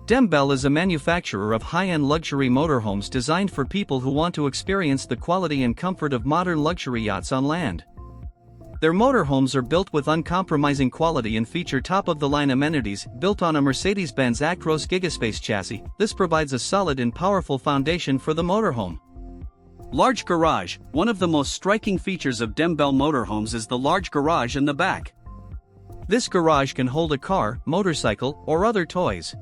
Dembell is a manufacturer of high-end luxury motorhomes designed for people who want to experience the quality and comfort of modern luxury yachts on land. Their motorhomes are built with uncompromising quality and feature top-of-the-line amenities. Built on a Mercedes-Benz Actros Gigaspace chassis, this provides a solid and powerful foundation for the motorhome. Large garage. One of the most striking features of Dembell Motorhomes is the large garage in the back. This garage can hold a car, motorcycle, or other toys.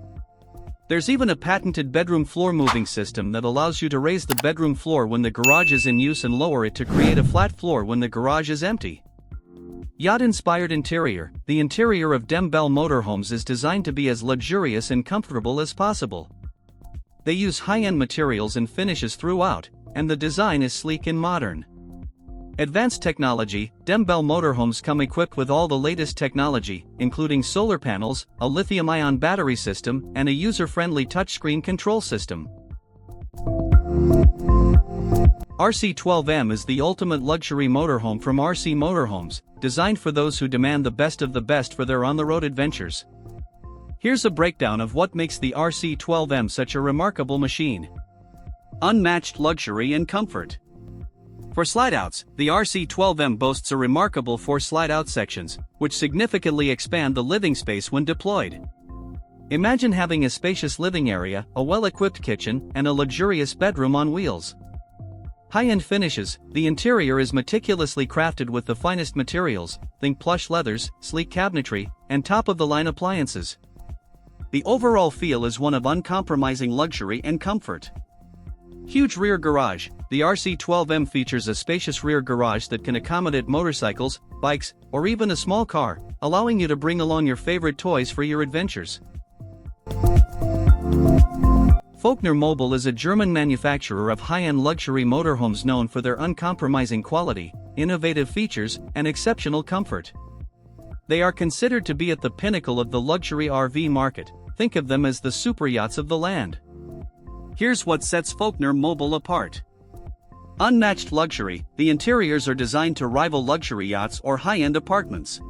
There's even a patented bedroom floor moving system that allows you to raise the bedroom floor when the garage is in use and lower it to create a flat floor when the garage is empty. Yacht-inspired interior. The interior of Dembell Motorhomes is designed to be as luxurious and comfortable as possible. They use high-end materials and finishes throughout, and the design is sleek and modern. Advanced technology. Dembell Motorhomes come equipped with all the latest technology, including solar panels, a lithium-ion battery system, and a user-friendly touchscreen control system. RC12M is the ultimate luxury motorhome from RC Motorhomes, designed for those who demand the best of the best for their on-the-road adventures. Here's a breakdown of what makes the RC12M such a remarkable machine. Unmatched luxury and comfort. For slide-outs, the RC12M boasts a remarkable 4 slide-out sections, which significantly expand the living space when deployed. Imagine having a spacious living area, a well-equipped kitchen, and a luxurious bedroom on wheels. High-end finishes. The interior is meticulously crafted with the finest materials, think plush leathers, sleek cabinetry, and top-of-the-line appliances. The overall feel is one of uncompromising luxury and comfort. Huge rear garage. The RC12M features a spacious rear garage that can accommodate motorcycles, bikes, or even a small car, allowing you to bring along your favorite toys for your adventures. Volkner Mobil is a German manufacturer of high-end luxury motorhomes known for their uncompromising quality, innovative features, and exceptional comfort. They are considered to be at the pinnacle of the luxury RV market. Think of them as the superyachts of the land. Here's what sets Volkner Mobil apart. Unmatched luxury. The interiors are designed to rival luxury yachts or high-end apartments.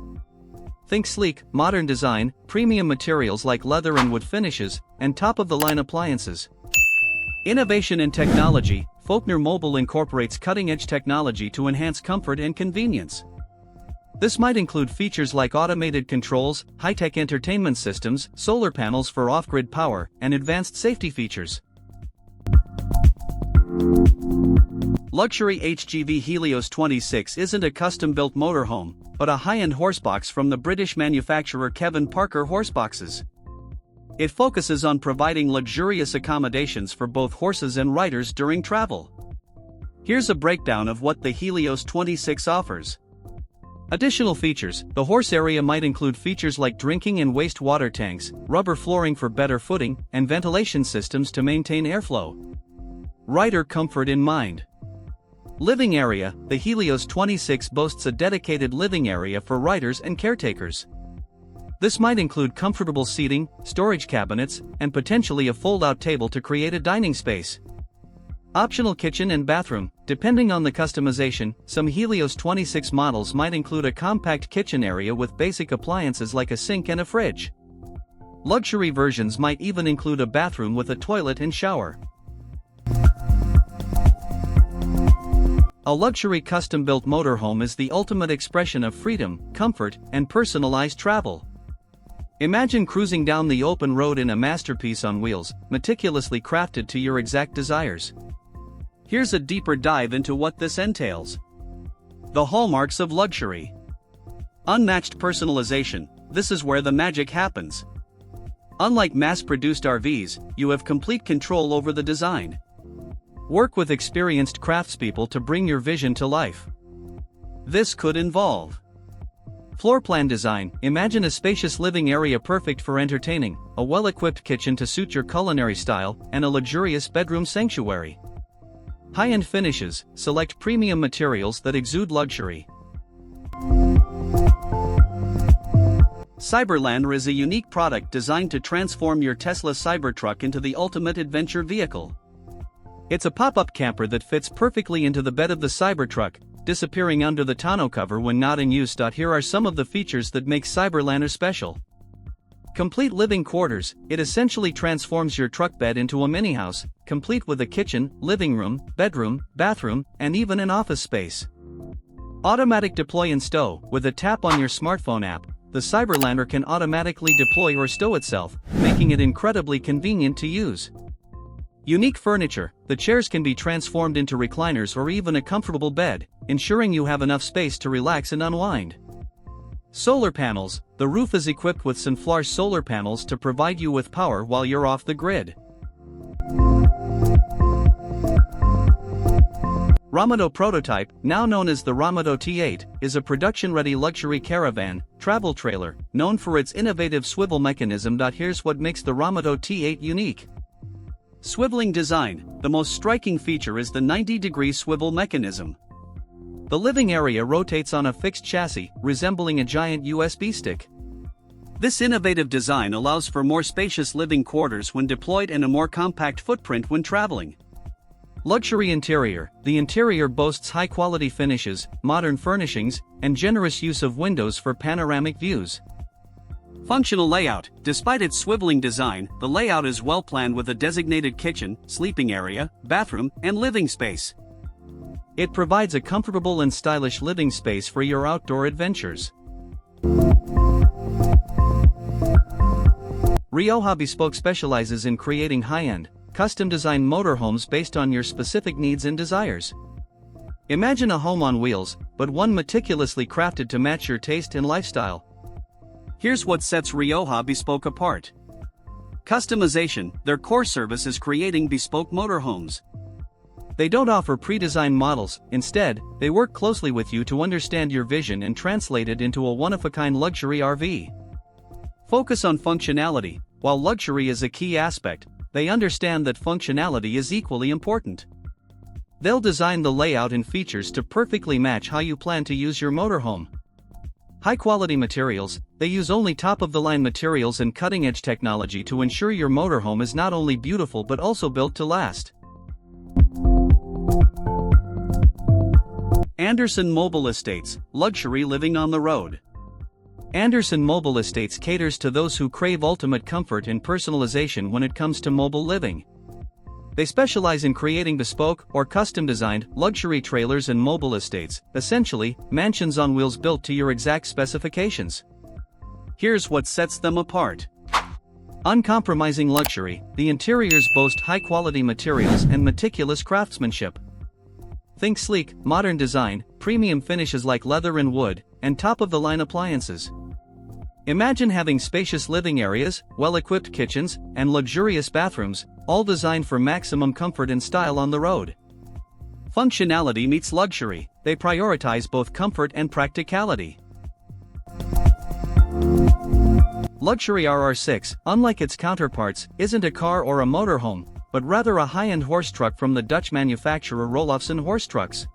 Think sleek, modern design, premium materials like leather and wood finishes, and top-of-the-line appliances. Innovation and technology. Volkner Mobil incorporates cutting-edge technology to enhance comfort and convenience. This might include features like automated controls, high-tech entertainment systems, solar panels for off-grid power, and advanced safety features. Luxury HGV Helios 26 isn't a custom-built motorhome, but a high-end horsebox from the British manufacturer Kevin Parker Horseboxes. It focuses on providing luxurious accommodations for both horses and riders during travel. Here's a breakdown of what the Helios 26 offers. Additional features. The horse area might include features like drinking and wastewater tanks, rubber flooring for better footing, and ventilation systems to maintain airflow. Rider comfort in mind. Living area. The Helios 26 boasts a dedicated living area for riders and caretakers. This might include comfortable seating, storage cabinets, and potentially a fold-out table to create a dining space. Optional kitchen and bathroom. Depending on the customization, some Helios 26 models might include a compact kitchen area with basic appliances like a sink and a fridge. Luxury versions might even include a bathroom with a toilet and shower. A luxury custom-built motorhome is the ultimate expression of freedom, comfort, and personalized travel. Imagine cruising down the open road in a masterpiece on wheels, meticulously crafted to your exact desires. Here's a deeper dive into what this entails. The hallmarks of luxury. Unmatched personalization. This is where the magic happens. Unlike mass-produced RVs, you have complete control over the design. Work with experienced craftspeople to bring your vision to life. This could involve floor plan design. Imagine a spacious living area perfect for entertaining, a well-equipped kitchen to suit your culinary style, and a luxurious bedroom sanctuary. High-end finishes. Select premium materials that exude luxury. CyberLandr is a unique product designed to transform your Tesla Cybertruck into the ultimate adventure vehicle. It's a pop-up camper that fits perfectly into the bed of the Cybertruck, disappearing under the tonneau cover when not in use. Here are some of the features that make CyberLandr special. Complete living quarters, it essentially transforms your truck bed into a mini-house, complete with a kitchen, living room, bedroom, bathroom, and even an office space. Automatic deploy and stow, with a tap on your smartphone app, the CyberLandr can automatically deploy or stow itself, making it incredibly convenient to use. Unique furniture, the chairs can be transformed into recliners or even a comfortable bed, ensuring you have enough space to relax and unwind. Solar panels, the roof is equipped with sunflower solar panels to provide you with power while you're off the grid. Romotow Prototype, now known as the Romotow T8, is a production-ready luxury caravan, travel trailer, known for its innovative swivel mechanism. Here's what makes the Romotow T8 unique. Swiveling design, the most striking feature is the 90-degree swivel mechanism. The living area rotates on a fixed chassis, resembling a giant USB stick. This innovative design allows for more spacious living quarters when deployed and a more compact footprint when traveling. Luxury interior, the interior boasts high-quality finishes, modern furnishings, and generous use of windows for panoramic views. Functional layout, despite its swiveling design, the layout is well planned with a designated kitchen, sleeping area, bathroom, and living space. It provides a comfortable and stylish living space for your outdoor adventures. Rioja Bespoke specializes in creating high-end, custom-designed motorhomes based on your specific needs and desires. Imagine a home on wheels, but one meticulously crafted to match your taste and lifestyle. Here's what sets Rioja Bespoke apart. Customization, their core service is creating bespoke motorhomes. They don't offer pre-designed models, instead, they work closely with you to understand your vision and translate it into a one-of-a-kind luxury RV. Focus on functionality, while luxury is a key aspect, they understand that functionality is equally important. They'll design the layout and features to perfectly match how you plan to use your motorhome. High-quality materials, they use only top-of-the-line materials and cutting-edge technology to ensure your motorhome is not only beautiful but also built to last. Anderson Mobile Estates, luxury living on the road. Anderson Mobile Estates caters to those who crave ultimate comfort and personalization when it comes to mobile living. They specialize in creating bespoke or custom-designed luxury trailers and mobile estates, essentially, mansions on wheels built to your exact specifications. Here's what sets them apart. Uncompromising luxury, the interiors boast high-quality materials and meticulous craftsmanship. Think sleek, modern design, premium finishes like leather and wood, and top-of-the-line appliances. Imagine having spacious living areas, well-equipped kitchens, and luxurious bathrooms, all designed for maximum comfort and style on the road. Functionality meets luxury, they prioritize both comfort and practicality. Luxury RR6, unlike its counterparts, isn't a car or a motorhome, but rather a high-end horse truck from the Dutch manufacturer Roelofsen Horse Trucks.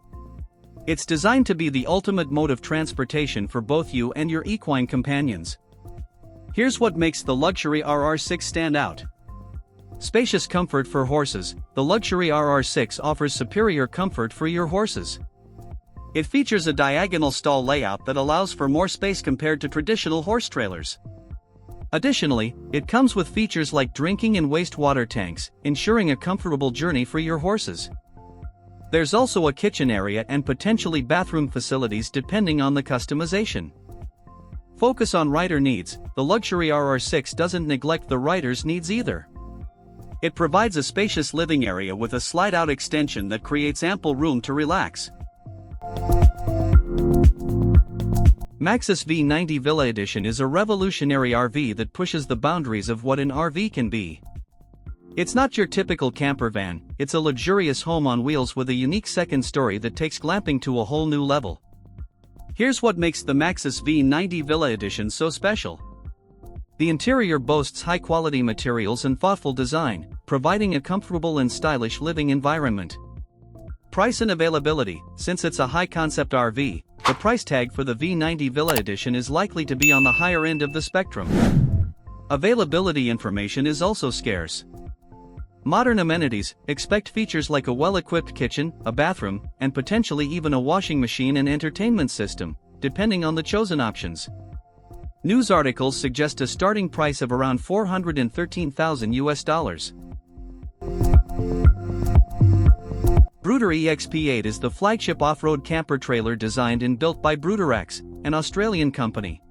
It's designed to be the ultimate mode of transportation for both you and your equine companions. Here's what makes the luxury RR6 stand out. Spacious comfort for horses, the luxury RR6 offers superior comfort for your horses. It features a diagonal stall layout that allows for more space compared to traditional horse trailers. Additionally, it comes with features like drinking and wastewater tanks, ensuring a comfortable journey for your horses. There's also a kitchen area and potentially bathroom facilities depending on the customization. Focus on rider needs, the luxury RR6 doesn't neglect the rider's needs either. It provides a spacious living area with a slide-out extension that creates ample room to relax. Maxus V90 Villa Edition is a revolutionary RV that pushes the boundaries of what an RV can be. It's not your typical camper van, it's a luxurious home on wheels with a unique second story that takes glamping to a whole new level. Here's what makes the Maxus V90 Villa Edition so special. The interior boasts high-quality materials and thoughtful design, providing a comfortable and stylish living environment. Price and availability, since it's a high-concept RV, the price tag for the V90 Villa Edition is likely to be on the higher end of the spectrum. Availability information is also scarce. Modern amenities, expect features like a well-equipped kitchen, a bathroom, and potentially even a washing machine and entertainment system, depending on the chosen options. News articles suggest a starting price of around $413,000. Bruder EXP-8 is the flagship off-road camper trailer designed and built by Bruder X, an Australian company.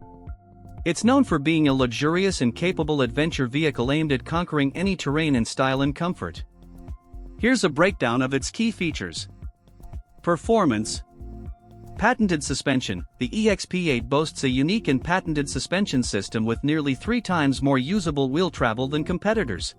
It's known for being a luxurious and capable adventure vehicle aimed at conquering any terrain in style and comfort. Here's a breakdown of its key features. Performance. Patented suspension. The EXP-8 boasts a unique and patented suspension system with nearly 3 times more usable wheel travel than competitors.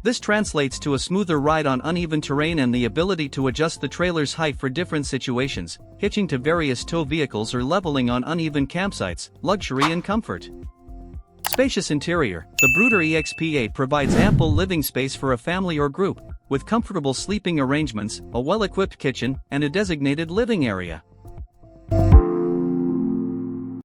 This translates to a smoother ride on uneven terrain and the ability to adjust the trailer's height for different situations, hitching to various tow vehicles or leveling on uneven campsites, luxury and comfort. Spacious interior. The Bruder EXP-8 provides ample living space for a family or group, with comfortable sleeping arrangements, a well-equipped kitchen, and a designated living area.